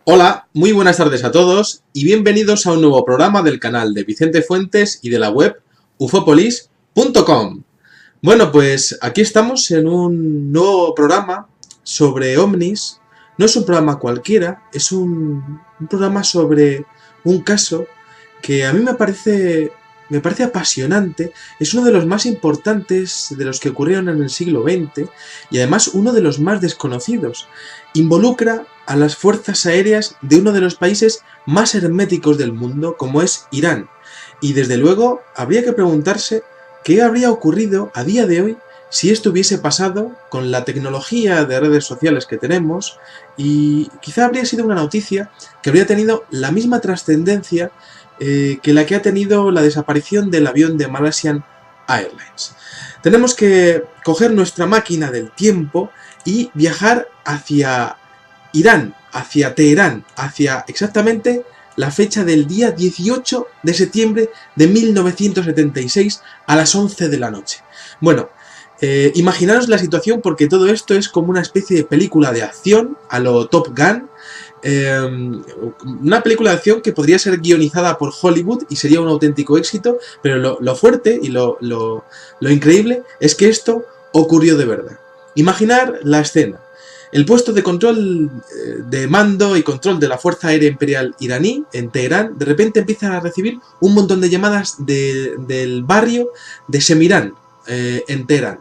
Hola, muy buenas tardes a todos y bienvenidos a un nuevo programa del canal de Vicente Fuentes y de la web ufopolis.com. Bueno, pues aquí estamos en un nuevo programa sobre ovnis. No es un programa cualquiera, es un programa sobre un caso que a mí me parece apasionante. Es uno de los más importantes de los que ocurrieron en el siglo XX y además uno de los más desconocidos. Involucra a las fuerzas aéreas de uno de los países más herméticos del mundo, como es Irán. Y desde luego habría que preguntarse qué habría ocurrido a día de hoy si esto hubiese pasado con la tecnología de redes sociales que tenemos, y quizá habría sido una noticia que habría tenido la misma trascendencia que la que ha tenido la desaparición del avión de Malaysian Airlines. Tenemos que coger nuestra máquina del tiempo y viajar hacia Irán, hacia Teherán, hacia exactamente la fecha del día 18 de septiembre de 1976 a las 11 de la noche. Bueno, imaginaros la situación, porque todo esto es como una especie de película de acción a lo Top Gun. Una película de acción que podría ser guionizada por Hollywood y sería un auténtico éxito, pero lo fuerte y lo increíble es que esto ocurrió de verdad. Imaginar la escena. El puesto de control, de mando y control de la Fuerza Aérea Imperial iraní en Teherán, de repente empiezan a recibir un montón de llamadas del barrio de Semirán, en Teherán.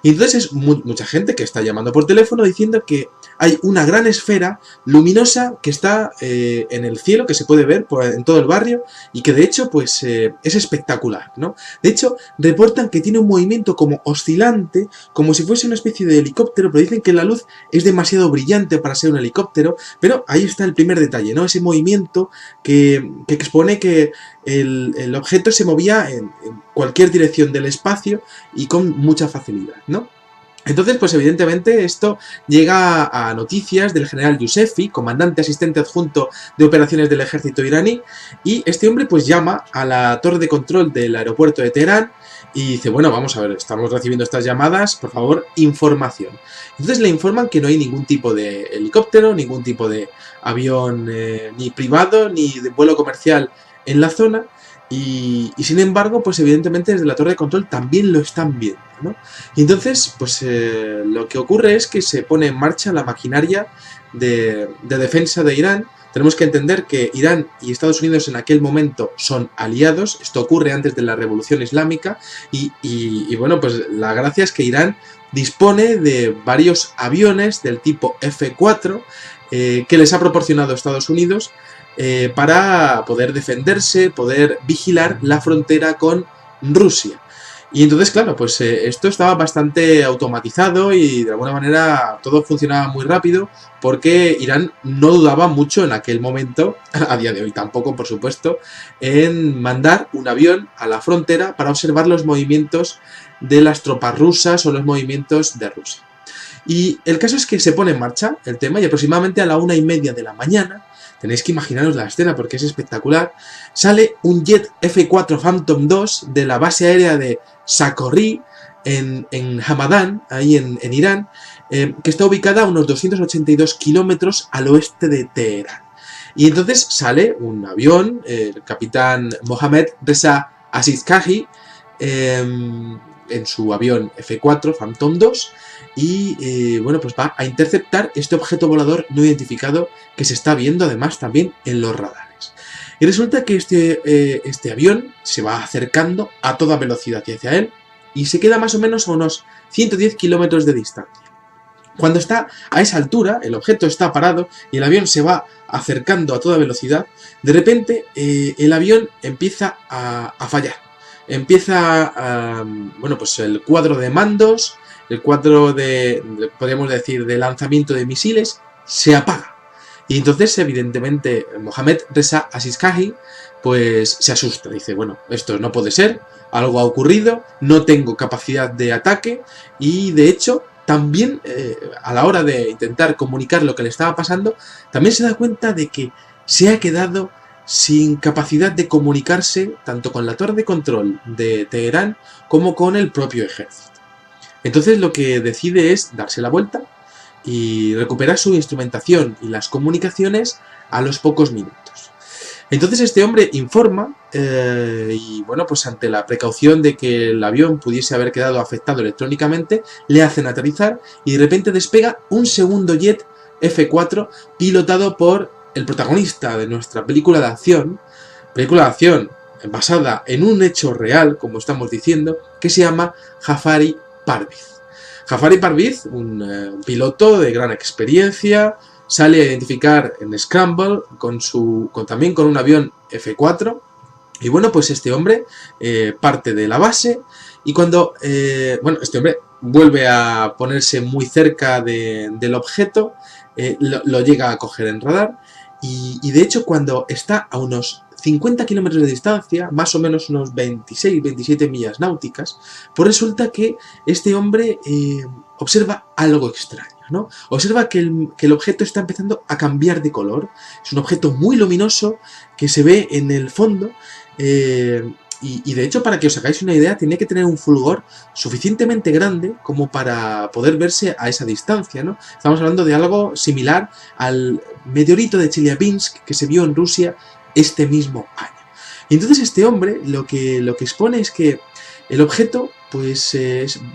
Y entonces es mucha gente que está llamando por teléfono diciendo que hay una gran esfera luminosa que está en el cielo, que se puede ver en todo el barrio, y que de hecho pues es espectacular, ¿no? De hecho, reportan que tiene un movimiento como oscilante, como si fuese una especie de helicóptero, pero dicen que la luz es demasiado brillante para ser un helicóptero. Pero ahí está el primer detalle, ¿no? Ese movimiento que expone que el objeto se movía en cualquier dirección del espacio y con mucha facilidad, ¿no? Entonces, pues evidentemente esto llega a noticias del general Yousefi, comandante asistente adjunto de operaciones del ejército iraní, y este hombre pues llama a la torre de control del aeropuerto de Teherán y dice: bueno, vamos a ver, estamos recibiendo estas llamadas, por favor, información. Entonces le informan que no hay ningún tipo de helicóptero, ningún tipo de avión ni privado ni de vuelo comercial en la zona. Y sin embargo, pues evidentemente desde la torre de control también lo están viendo, ¿no? Y entonces, pues lo que ocurre es que se pone en marcha la maquinaria de defensa de Irán. Tenemos que entender que Irán y Estados Unidos en aquel momento son aliados. Esto ocurre antes de la Revolución Islámica. Y bueno, pues la gracia es que Irán dispone de varios aviones del tipo F-4 que les ha proporcionado Estados Unidos para poder defenderse, poder vigilar la frontera con Rusia. Y entonces, claro, pues esto estaba bastante automatizado y de alguna manera todo funcionaba muy rápido, porque Irán no dudaba mucho en aquel momento, a día de hoy tampoco, por supuesto, en mandar un avión a la frontera para observar los movimientos de las tropas rusas o los movimientos de Rusia. Y el caso es que se pone en marcha el tema y aproximadamente a la 1:30 de la mañana, tenéis que imaginaros la escena porque es espectacular, sale un jet F-4 Phantom II de la base aérea de Saqqari en Hamadán, ahí en Irán, que está ubicada a unos 282 kilómetros al oeste de Teherán. Y entonces sale un avión, el capitán Mohammad Reza Azizkhahi, en su avión F-4 Phantom II, y bueno, pues va a interceptar este objeto volador no identificado que se está viendo además también en los radares. Y resulta que este avión se va acercando a toda velocidad hacia él y se queda más o menos a unos 110 kilómetros de distancia. Cuando está a esa altura, el objeto está parado y el avión se va acercando a toda velocidad, de repente el avión empieza a fallar. Empieza bueno, pues el cuadro de mandos, el cuadro podríamos decir, de lanzamiento de misiles, se apaga. Y entonces, evidentemente, Mohammad Reza Azizkhahi pues se asusta. Dice: bueno, esto no puede ser, algo ha ocurrido, no tengo capacidad de ataque. Y de hecho, también a la hora de intentar comunicar lo que le estaba pasando, también se da cuenta de que se ha quedado sin capacidad de comunicarse tanto con la torre de control de Teherán como con el propio ejército. Entonces lo que decide es darse la vuelta y recupera su instrumentación y las comunicaciones a los pocos minutos. Entonces este hombre informa y bueno, pues ante la precaución de que el avión pudiese haber quedado afectado electrónicamente, le hacen aterrizar y de repente despega un segundo jet F-4 pilotado por el protagonista de nuestra película de acción basada en un hecho real, como estamos diciendo, que se llama Jafari Parviz. Jafari Parviz, un piloto de gran experiencia, sale a identificar en Scramble también con un avión F-4 y bueno, pues este hombre parte de la base y cuando este hombre vuelve a ponerse muy cerca del objeto, lo llega a coger en radar y de hecho cuando está a unos 50 kilómetros de distancia, más o menos unos 26-27 millas náuticas, pues resulta que este hombre observa algo extraño, ¿no? Observa que el objeto está empezando a cambiar de color. Es un objeto muy luminoso que se ve en el fondo y de hecho, para que os hagáis una idea, tiene que tener un fulgor suficientemente grande como para poder verse a esa distancia, ¿no? Estamos hablando de algo similar al meteorito de Chelyabinsk que se vio en Rusia este mismo año. Y entonces este hombre lo que expone es que el objeto pues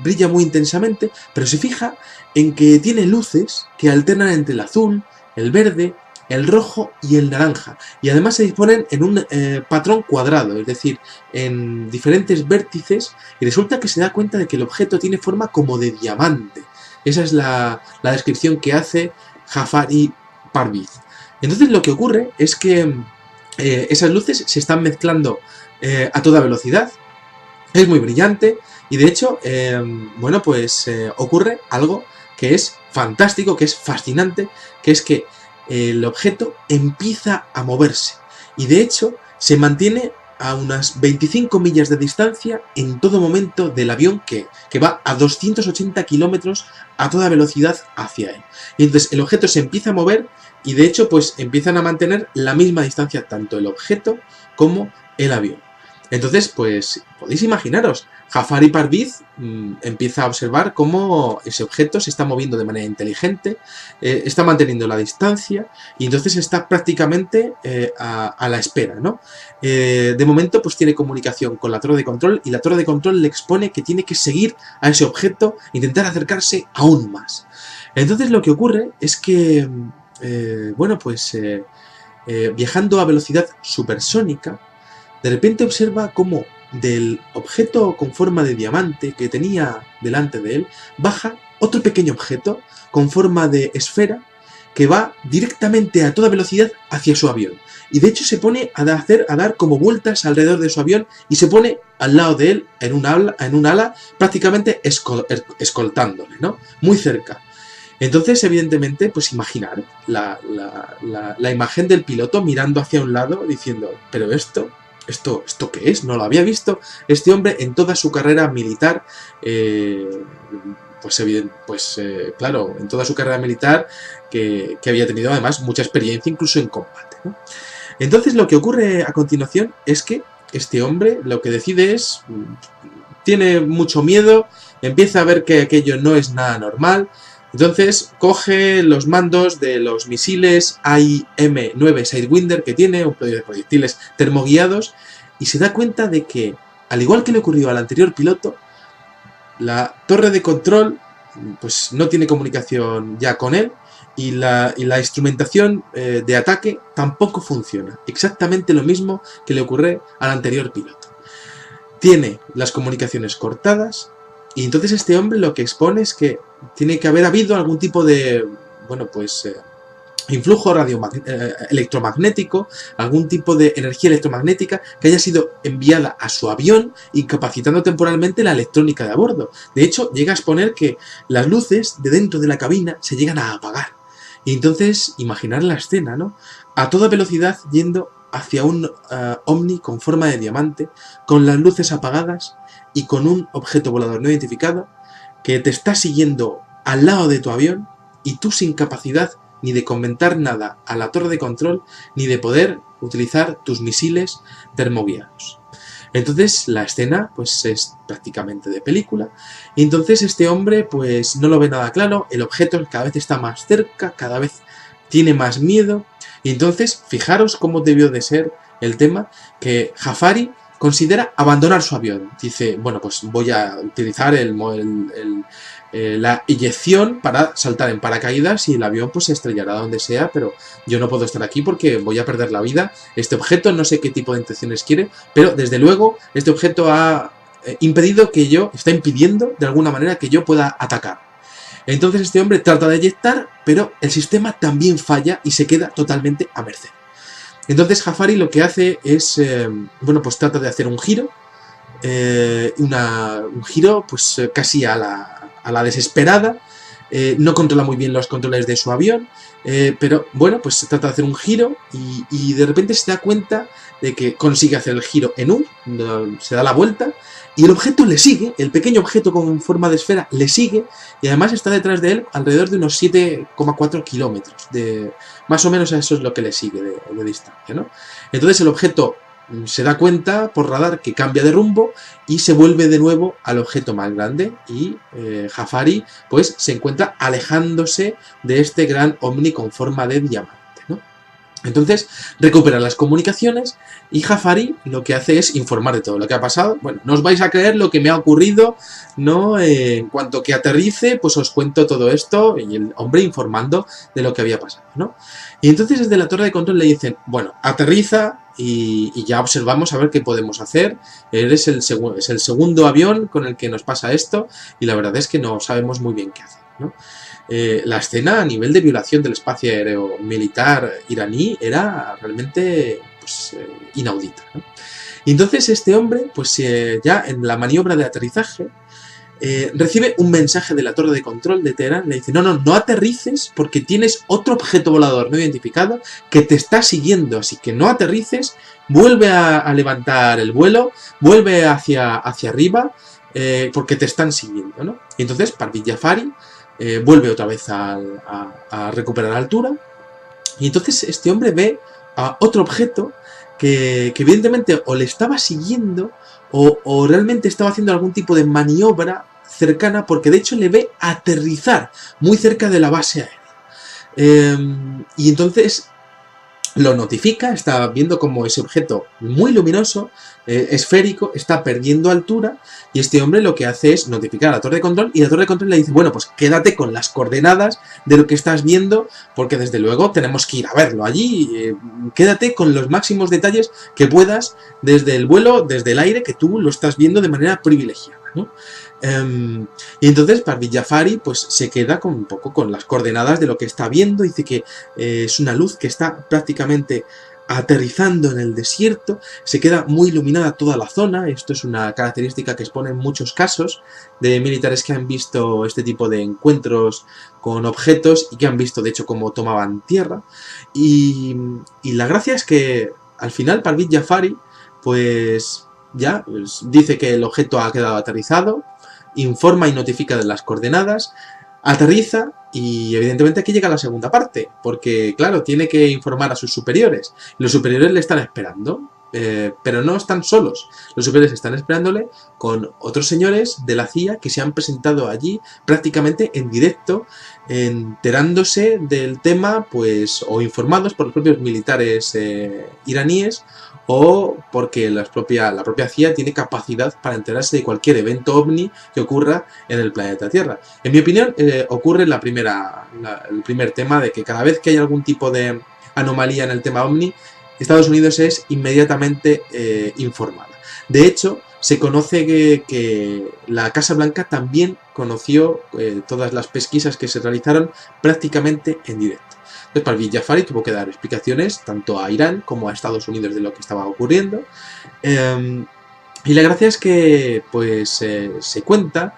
brilla muy intensamente, pero se fija en que tiene luces que alternan entre el azul, el verde, el rojo y el naranja. Y además se disponen en un patrón cuadrado, es decir, en diferentes vértices, y resulta que se da cuenta de que el objeto tiene forma como de diamante. Esa es la descripción que hace Jafari Parviz. Entonces lo que ocurre es que esas luces se están mezclando a toda velocidad, es muy brillante y de hecho, ocurre algo que es fantástico, que es fascinante, que es que el objeto empieza a moverse y de hecho se mantiene a unas 25 millas de distancia en todo momento del avión que va a 280 kilómetros a toda velocidad hacia él. Y entonces el objeto se empieza a mover y de hecho pues empiezan a mantener la misma distancia tanto el objeto como el avión. Entonces pues podéis imaginaros, Jafari Parviz empieza a observar cómo ese objeto se está moviendo de manera inteligente, está manteniendo la distancia y entonces está prácticamente a la espera, ¿no? De momento pues tiene comunicación con la torre de control y la torre de control le expone que tiene que seguir a ese objeto, intentar acercarse aún más. Entonces lo que ocurre es que, viajando a velocidad supersónica, de repente observa cómo del objeto con forma de diamante que tenía delante de él, baja otro pequeño objeto con forma de esfera que va directamente a toda velocidad hacia su avión. Y de hecho se pone a dar como vueltas alrededor de su avión y se pone al lado de él en un ala prácticamente escoltándole, ¿no? Muy cerca. Entonces, evidentemente, pues imaginar la imagen del piloto mirando hacia un lado diciendo, pero ¿Esto qué es? No lo había visto este hombre en toda su carrera militar, claro, en toda su carrera militar que había tenido además mucha experiencia incluso en combate, ¿no? Entonces lo que ocurre a continuación es que este hombre lo que decide es, tiene mucho miedo, empieza a ver que aquello no es nada normal. Entonces coge los mandos de los misiles AIM-9 Sidewinder que tiene, un proyectiles termoguiados, y se da cuenta de que, al igual que le ocurrió al anterior piloto, la torre de control pues no tiene comunicación ya con él y la instrumentación de ataque tampoco funciona. Exactamente lo mismo que le ocurre al anterior piloto. Tiene las comunicaciones cortadas. Y entonces este hombre lo que expone es que tiene que haber habido algún tipo de, influjo electromagnético, algún tipo de energía electromagnética que haya sido enviada a su avión, incapacitando temporalmente la electrónica de a bordo. De hecho, llega a exponer que las luces de dentro de la cabina se llegan a apagar. Y entonces, imaginar la escena, ¿no? A toda velocidad yendo hacia un ovni con forma de diamante, con las luces apagadas, y con un objeto volador no identificado que te está siguiendo al lado de tu avión y tú sin capacidad ni de comentar nada a la torre de control ni de poder utilizar tus misiles termoguiados. Entonces la escena pues es prácticamente de película, y entonces este hombre pues no lo ve nada claro, el objeto cada vez está más cerca, cada vez tiene más miedo, y entonces fijaros cómo debió de ser el tema, que Jafari considera abandonar su avión. Dice, bueno, pues voy a utilizar la eyección para saltar en paracaídas y el avión pues se estrellará donde sea, pero yo no puedo estar aquí porque voy a perder la vida. Este objeto no sé qué tipo de intenciones quiere, pero desde luego este objeto ha está impidiendo de alguna manera que yo pueda atacar. Entonces este hombre trata de eyectar, pero el sistema también falla y se queda totalmente a merced. Entonces Jafari lo que hace es, bueno, pues trata de hacer un giro, un giro pues casi a la desesperada, no controla muy bien los controles de su avión, pero bueno, pues se trata de hacer un giro y de repente se da cuenta de que consigue hacer el giro en U, se da la vuelta y el objeto le sigue, el pequeño objeto con forma de esfera le sigue y además está detrás de él alrededor de unos 7,4 kilómetros, más o menos eso es lo que le sigue de distancia, ¿no? Entonces el objeto se da cuenta por radar que cambia de rumbo y se vuelve de nuevo al objeto más grande y Jafari pues se encuentra alejándose de este gran ovni con forma de diamante, ¿no? Entonces recupera las comunicaciones y Jafari lo que hace es informar de todo lo que ha pasado. Bueno, no os vais a creer lo que me ha ocurrido, ¿no? En cuanto que aterrice, pues os cuento todo esto y el hombre informando de lo que había pasado, ¿no? Y entonces desde la torre de control le dicen, bueno, aterriza y ya observamos a ver qué podemos hacer. Es el segundo avión con el que nos pasa esto y la verdad es que no sabemos muy bien qué hacer, ¿no? La escena a nivel de violación del espacio aéreo militar iraní era realmente pues, inaudita, ¿no? Y entonces este hombre, pues ya en la maniobra de aterrizaje, recibe un mensaje de la torre de control de Teherán, le dice, no aterrices porque tienes otro objeto volador no identificado que te está siguiendo, así que no aterrices, vuelve a levantar el vuelo, vuelve hacia arriba, porque te están siguiendo, ¿no? Y entonces Parveen Jafari vuelve otra vez a recuperar altura, y entonces este hombre ve a otro objeto que evidentemente o le estaba siguiendo o realmente estaba haciendo algún tipo de maniobra cercana, porque de hecho le ve aterrizar muy cerca de la base aérea. Y entonces lo notifica, está viendo como ese objeto muy luminoso, esférico, está perdiendo altura, y este hombre lo que hace es notificar a la torre de control, y la torre de control le dice, bueno, pues quédate con las coordenadas de lo que estás viendo, porque desde luego tenemos que ir a verlo allí, quédate con los máximos detalles que puedas desde el vuelo, desde el aire, que tú lo estás viendo de manera privilegiada, ¿no? Y entonces Parveen Jafari pues se queda un poco con las coordenadas de lo que está viendo. Dice que es una luz que está prácticamente aterrizando en el desierto, se queda muy iluminada toda la zona. Esto es una característica que expone en muchos casos de militares que han visto este tipo de encuentros con objetos y que han visto de hecho cómo tomaban tierra, y la gracia es que al final Parveen Jafari pues ya pues, dice que el objeto ha quedado aterrizado, informa y notifica de las coordenadas, aterriza y evidentemente aquí llega la segunda parte, porque claro, tiene que informar a sus superiores. Los superiores le están esperando, pero no están solos. Los superiores están esperándole con otros señores de la CIA que se han presentado allí prácticamente en directo, enterándose del tema, pues o informados por los propios militares iraníes, o porque la propia CIA tiene capacidad para enterarse de cualquier evento ovni que ocurra en el planeta Tierra. En mi opinión, ocurre el primer tema de que cada vez que hay algún tipo de anomalía en el tema ovni, Estados Unidos es inmediatamente informada. De hecho, se conoce que la Casa Blanca también conoció todas las pesquisas que se realizaron prácticamente en directo. Entonces Parveen Jafari tuvo que dar explicaciones tanto a Irán como a Estados Unidos de lo que estaba ocurriendo. Y la gracia es que pues se cuenta,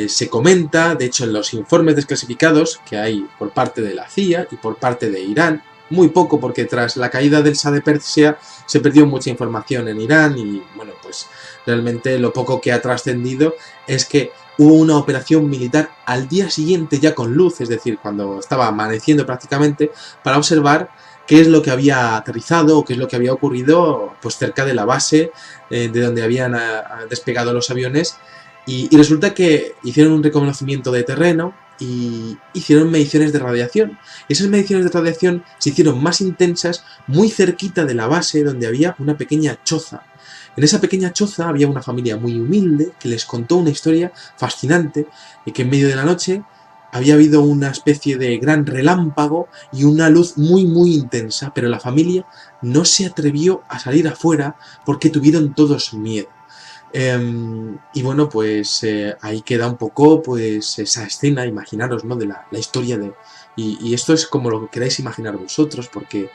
se comenta, de hecho en los informes desclasificados que hay por parte de la CIA y por parte de Irán, muy poco porque tras la caída del Shah de Persia se perdió mucha información en Irán y bueno, pues realmente lo poco que ha trascendido es que hubo una operación militar al día siguiente ya con luz, es decir, cuando estaba amaneciendo prácticamente, para observar qué es lo que había aterrizado o qué es lo que había ocurrido pues cerca de la base de donde habían despegado los aviones, y resulta que hicieron un reconocimiento de terreno y hicieron mediciones de radiación. Y esas mediciones de radiación se hicieron más intensas muy cerquita de la base, donde había una pequeña choza. En esa pequeña choza había una familia muy humilde que les contó una historia fascinante, de que en medio de la noche había habido una especie de gran relámpago y una luz muy muy intensa, pero la familia no se atrevió a salir afuera porque tuvieron todos miedo. Y bueno, pues ahí queda un poco pues esa escena, imaginaros, ¿no? De la historia de... Y esto es como lo que queráis imaginar vosotros, porque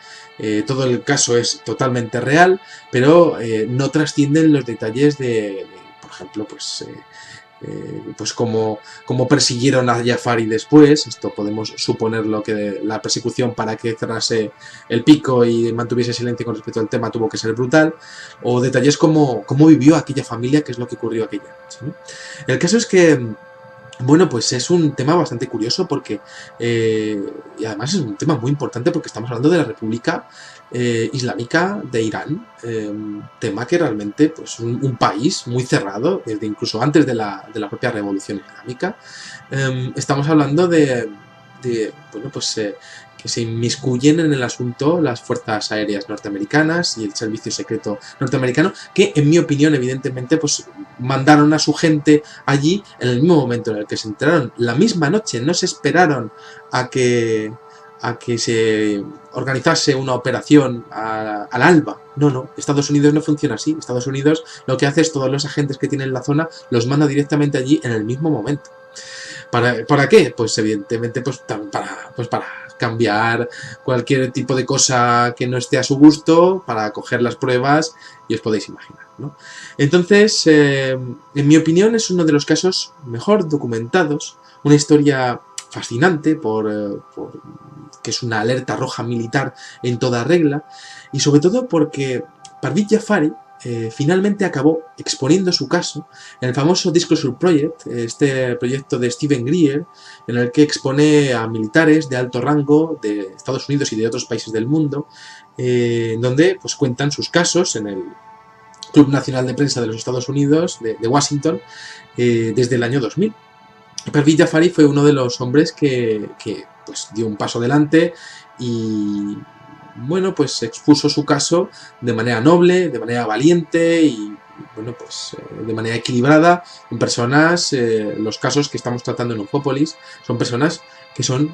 todo el caso es totalmente real, pero no trascienden los detalles por ejemplo, pues como persiguieron a Jafari después. Esto podemos suponerlo, que la persecución para que cerrase el pico y mantuviese silencio con respecto al tema tuvo que ser brutal, o detalles como cómo vivió aquella familia, qué es lo que ocurrió aquella noche, ¿no? El caso es que, bueno, pues es un tema bastante curioso porque, y además es un tema muy importante porque estamos hablando de la República Islámica de Irán, tema que realmente, pues un país muy cerrado, desde incluso antes de la propia Revolución Islámica. Estamos hablando bueno, pues que se inmiscuyen en el asunto las fuerzas aéreas norteamericanas y el servicio secreto norteamericano, que en mi opinión evidentemente pues mandaron a su gente allí en el mismo momento en el que se enteraron, la misma noche. No se esperaron a que se organizase una operación al alba. No, Estados Unidos no funciona así. Estados Unidos lo que hace es, todos los agentes que tiene en la zona los manda directamente allí en el mismo momento. ¿Para qué? Pues evidentemente pues para cambiar cualquier tipo de cosa que no esté a su gusto, para coger las pruebas, y os podéis imaginar, ¿no? Entonces, en mi opinión, es uno de los casos mejor documentados, una historia fascinante que es una alerta roja militar en toda regla, y sobre todo porque Parveen Jafari finalmente acabó exponiendo su caso en el famoso Disclosure Project, este proyecto de Steven Greer, en el que expone a militares de alto rango de Estados Unidos y de otros países del mundo, donde pues cuentan sus casos en el Club Nacional de Prensa de los Estados Unidos de Washington desde el año 2000. Parveen Jafari fue uno de los hombres que pues dio un paso adelante y, bueno, pues expuso su caso de manera noble, de manera valiente y, bueno, pues de manera equilibrada en personas. Los casos que estamos tratando en Ufópolis son personas que son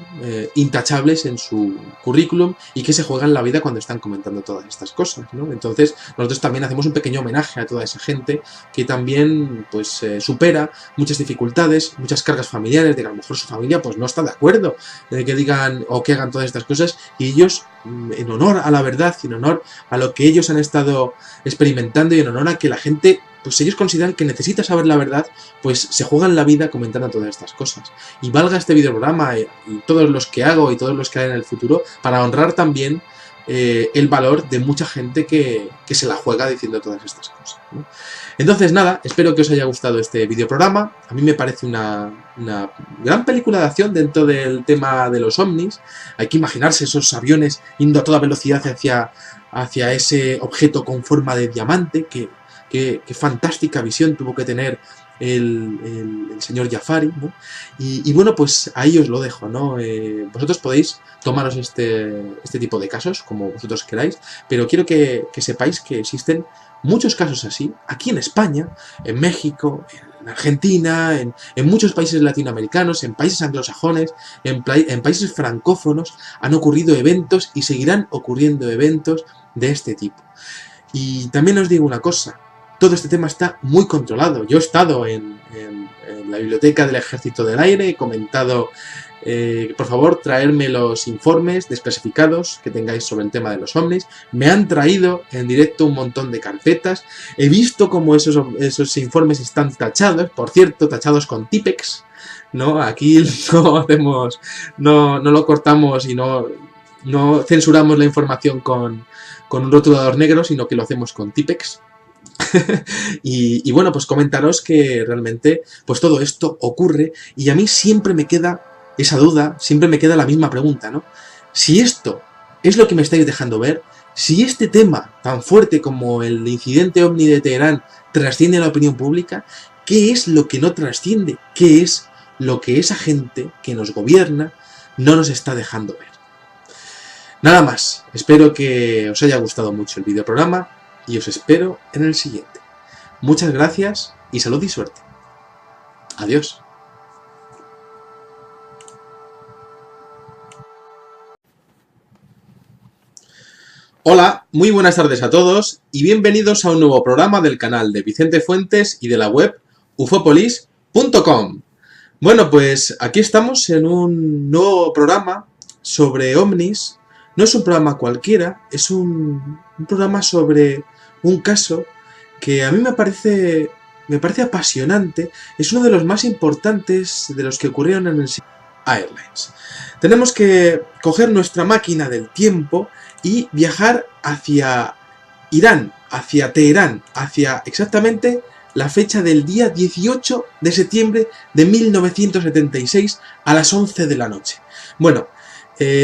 intachables en su currículum y que se juegan la vida cuando están comentando todas estas cosas, ¿no? Entonces nosotros también hacemos un pequeño homenaje a toda esa gente que también pues supera muchas dificultades, muchas cargas familiares, de que a lo mejor su familia pues no está de acuerdo de que digan o que hagan todas estas cosas, y ellos, en honor a la verdad, en honor a lo que ellos han estado experimentando y en honor a que la gente, pues ellos consideran que necesita saber la verdad, pues se juegan la vida comentando todas estas cosas. Y valga este videoprograma y todos los que hago y todos los que haré en el futuro para honrar también el valor de mucha gente que se la juega diciendo todas estas cosas, ¿no? Entonces nada, espero que os haya gustado este videoprograma. A mí me parece una gran película de acción dentro del tema de los ovnis. Hay que imaginarse esos aviones yendo a toda velocidad hacia ese objeto con forma de diamante. Qué fantástica visión tuvo que tener el señor Jafari, ¿no? Y bueno, pues ahí os lo dejo, ¿no? Vosotros podéis tomaros este tipo de casos como vosotros queráis, pero quiero que sepáis que existen muchos casos así, aquí en España, en México, en Argentina, en muchos países latinoamericanos, en países anglosajones, en países francófonos, han ocurrido eventos y seguirán ocurriendo eventos de este tipo. Y también os digo una cosa, todo este tema está muy controlado. Yo he estado en la biblioteca del Ejército del Aire, he comentado, por favor, traerme los informes desclasificados que tengáis sobre el tema de los ovnis. Me han traído en directo un montón de carpetas. He visto cómo esos informes están tachados, por cierto, tachados con Tipex, ¿no? Aquí no hacemos, no lo cortamos y no censuramos la información con un rotulador negro, sino que lo hacemos con Tipex. y bueno, pues comentaros que realmente pues todo esto ocurre, y a mí siempre me queda esa duda, siempre me queda la misma pregunta, ¿no? Si esto es lo que me estáis dejando ver. Si este tema tan fuerte como el incidente OVNI de Teherán trasciende a la opinión pública, ¿qué es lo que no trasciende? ¿Qué es lo que esa gente que nos gobierna no nos está dejando ver? Nada más, espero que os haya gustado mucho el videoprograma y os espero en el siguiente. Muchas gracias y salud y suerte. Adiós. Hola, muy buenas tardes a todos y bienvenidos a un nuevo programa del canal de Vicente Fuentes y de la web ufopolis.com. Bueno, pues aquí estamos en un nuevo programa sobre ovnis. No es un programa cualquiera, es un programa sobre un caso que a mí me parece apasionante. Es uno de los más importantes de los que ocurrieron en el Airlines. Tenemos que coger nuestra máquina del tiempo y viajar hacia Irán, hacia Teherán, hacia exactamente la fecha del día 18 de septiembre de 1976 a las 11 de la noche. Bueno,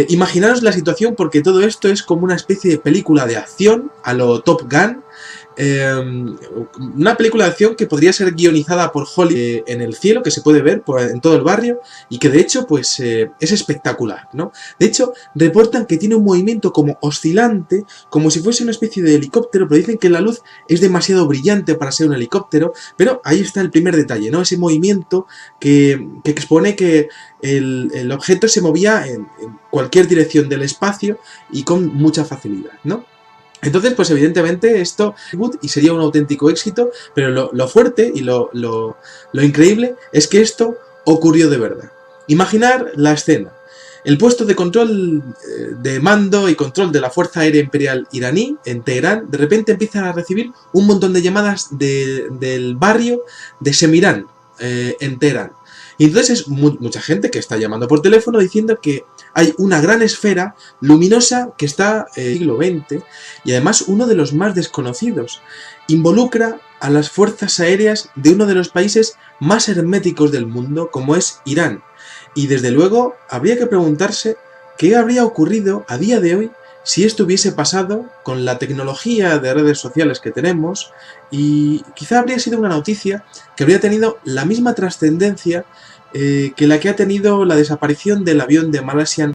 imaginaros la situación porque todo esto es como una especie de película de acción a lo Top Gun. Una película de acción que podría ser guionizada por Hollywood en el cielo, que se puede ver en todo el barrio y que de hecho pues es espectacular, ¿no? De hecho reportan que tiene un movimiento como oscilante, como si fuese una especie de helicóptero, pero dicen que la luz es demasiado brillante para ser un helicóptero, pero ahí está el primer detalle, ¿no? Ese movimiento que expone que el objeto se movía en cualquier dirección del espacio y con mucha facilidad, ¿no? Entonces, pues evidentemente esto y sería un auténtico éxito, pero lo fuerte y lo increíble es que esto ocurrió de verdad. Imaginar la escena. El puesto de control, de mando y control de la Fuerza Aérea Imperial iraní en Teherán, de repente empiezan a recibir un montón de llamadas del barrio de Semirán, en Teherán. Y entonces es mucha gente que está llamando por teléfono diciendo que hay una gran esfera luminosa que está en el siglo XX y además uno de los más desconocidos. Involucra a las fuerzas aéreas de uno de los países más herméticos del mundo, como es Irán. Y desde luego habría que preguntarse qué habría ocurrido a día de hoy si esto hubiese pasado con la tecnología de redes sociales que tenemos, y quizá habría sido una noticia que habría tenido la misma trascendencia que la que ha tenido la desaparición del avión de Malaysia